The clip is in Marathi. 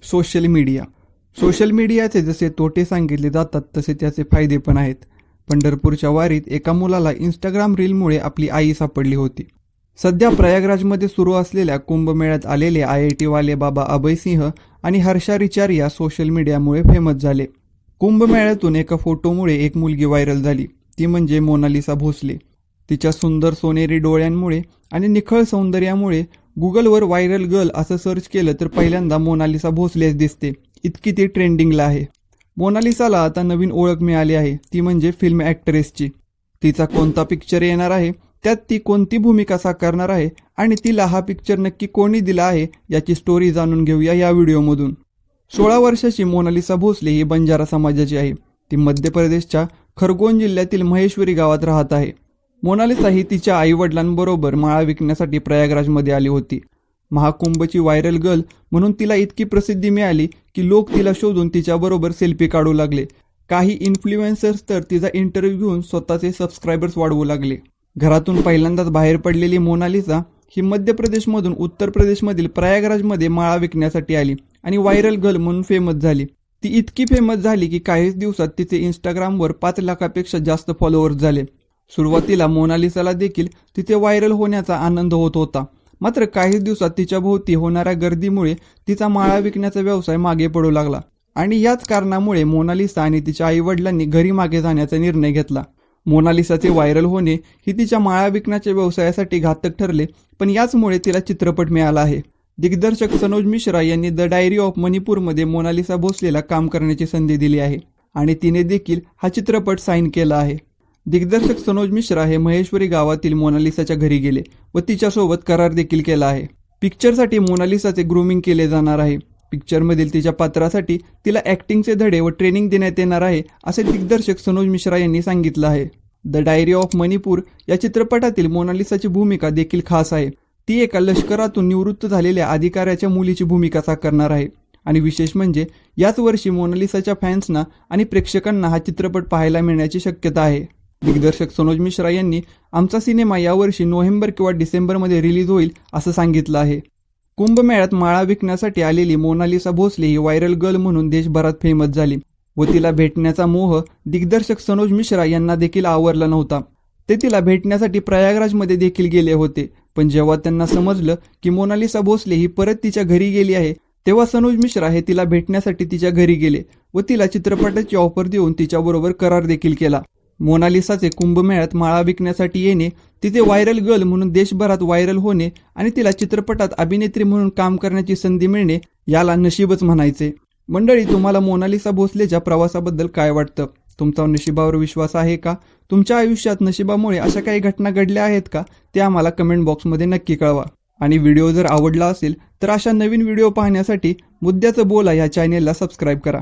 सोशल मीडियाचे जसे तोटे सांगितले जातात तसे त्याचे फायदे पण आहेत. पंढरपूरच्या वारीत एका मुलाला इंस्टाग्राम रीलमुळे आपली आई सापडली होती. सध्या प्रयागराजमध्ये सुरू असलेल्या कुंभमेळ्यात आलेले IIT वाले बाबा अभय सिंह आणि हर्षा रिचारिया सोशल मीडियामुळे फेमस झाले. कुंभमेळ्यातून एका फोटोमुळे एक मुलगी व्हायरल झाली. ती म्हणजे मोनालिसा भोसले. तिच्या सुंदर सोनेरी डोळ्यांमुळे आणि निखळ सौंदर्यामुळे गुगलवर व्हायरल गर्ल असं सर्च केलं तर पहिल्यांदा मोनालिसा भोसलेच दिसते. इतकी ती ट्रेंडिंगला आहे. मोनालिसाला आता नवीन ओळख मिळाली आहे, ती म्हणजे फिल्म ॲक्ट्रेसची. तिचा कोणता पिक्चर येणार आहे, त्यात ती कोणती भूमिका साकारणार आहे आणि तिला हा पिक्चर नक्की कोणी दिला आहे याची स्टोरी जाणून घेऊया या व्हिडिओमधून. 16 वर्षाची मोनालिसा भोसले ही बंजारा समाजाची आहे. ती मध्य प्रदेशच्या खरगोन जिल्ह्यातील महेश्वरी गावात राहत आहे. मोनालिसा ही तिच्या आईवडिलांबरोबर माळा विकण्यासाठी प्रयागराजमध्ये आली होती. महाकुंभची व्हायरल गर्ल म्हणून तिला इतकी प्रसिद्धी मिळाली की लोक तिला शोधून तिच्याबरोबर सेल्फी काढू लागले. काही इन्फ्लुएन्सर्स तर तिचा इंटरव्ह्यू घेऊन स्वतःचे सबस्क्रायबर्स वाढवू लागले. घरातून पहिल्यांदाच बाहेर पडलेली मोनालिसा ही मध्य प्रदेशमधून उत्तर प्रदेशमधील प्रयागराजमध्ये माळा विकण्यासाठी आली आणि व्हायरल गर्ल म्हणून फेमस झाली. ती इतकी फेमस झाली की काहीच दिवसात तिचे इंस्टाग्रामवर 5 लाखापेक्षा जास्त फॉलोअर्स झाले. सुरुवातीला मोनालिसाला देखील तिचे व्हायरल होण्याचा आनंद होत होता. मात्र काही दिवसात तिच्या भोवती होणाऱ्या गर्दीमुळे तिचा माळा विकण्याचा व्यवसाय मागे पडू लागला आणि याच कारणामुळे मोनालिसा आणि तिच्या आईवडिलांनी घरी मागे जाण्याचा निर्णय घेतला. मोनालिसाचे व्हायरल होणे ही तिच्या माळा विकण्याच्या व्यवसायासाठी घातक ठरले, पण याचमुळे तिला चित्रपट मिळाला आहे. दिग्दर्शक सनोज मिश्रा यांनी द डायरी ऑफ मणिपूरमध्ये मोनालिसा भोसलेला काम करण्याची संधी दिली आहे आणि तिने देखील हा चित्रपट साईन केला आहे. दिग्दर्शक सनोज मिश्रा हे महेश्वरी गावातील मोनालिसाच्या घरी गेले व तिच्यासोबत करार देखील केला आहे. पिक्चरसाठी मोनालिसाचे ग्रूमिंग केले जाणार आहे. पिक्चरमधील तिच्या पात्रासाठी तिला ॲक्टिंगचे धडे व ट्रेनिंग देण्यात येणार आहे असे दिग्दर्शक सनोज मिश्रा यांनी सांगितलं आहे. द डायरी ऑफ मणिपूर या चित्रपटातील मोनालिसाची भूमिका देखील खास आहे. ती एका लष्करातून निवृत्त झालेल्या अधिकाऱ्याच्या मुलीची भूमिका साकारणार आहे आणि विशेष म्हणजे याच वर्षी मोनालिसाच्या फॅन्सना आणि प्रेक्षकांना हा चित्रपट पाहायला मिळण्याची शक्यता आहे. दिग्दर्शक सनोज मिश्रा यांनी आमचा सिनेमा यावर्षी नोव्हेंबर किंवा डिसेंबरमध्ये रिलीज होईल असं सांगितलं आहे. कुंभमेळ्यात माळा विकण्यासाठी आलेली मोनालिसा भोसले ही व्हायरल गर्ल म्हणून देशभरात फेमस झाली व तिला भेटण्याचा मोह दिग्दर्शक सनोज मिश्रा यांना देखील आवरला नव्हता. ते तिला भेटण्यासाठी प्रयागराजमध्ये देखील गेले होते, पण जेव्हा त्यांना समजलं की मोनालिसा भोसले ही परत तिच्या घरी गेली आहे तेव्हा सनोज मिश्रा हे तिला भेटण्यासाठी तिच्या घरी गेले व तिला चित्रपटाची ऑफर देऊन तिच्याबरोबर करार देखील केला. मोनालिसाचे कुंभमेळ्यात माळा विकण्यासाठी येणे, तिचे व्हायरल गर्ल म्हणून देशभरात व्हायरल होणे आणि तिला चित्रपटात अभिनेत्री म्हणून काम करण्याची संधी मिळणे याला नशीबच म्हणायचे. मंडळी, तुम्हाला मोनालिसा भोसलेच्या प्रवासाबद्दल काय वाटतं? तुमचा नशिबावर विश्वास आहे का? तुमच्या आयुष्यात नशिबामुळे अशा काही घटना घडल्या आहेत का? ते आम्हाला कमेंट बॉक्समध्ये नक्की कळवा. आणि व्हिडिओ जर आवडला असेल तर अशा नवीन व्हिडिओ पाहण्यासाठी मुद्द्याचं बोला या चॅनेलला सबस्क्राईब करा.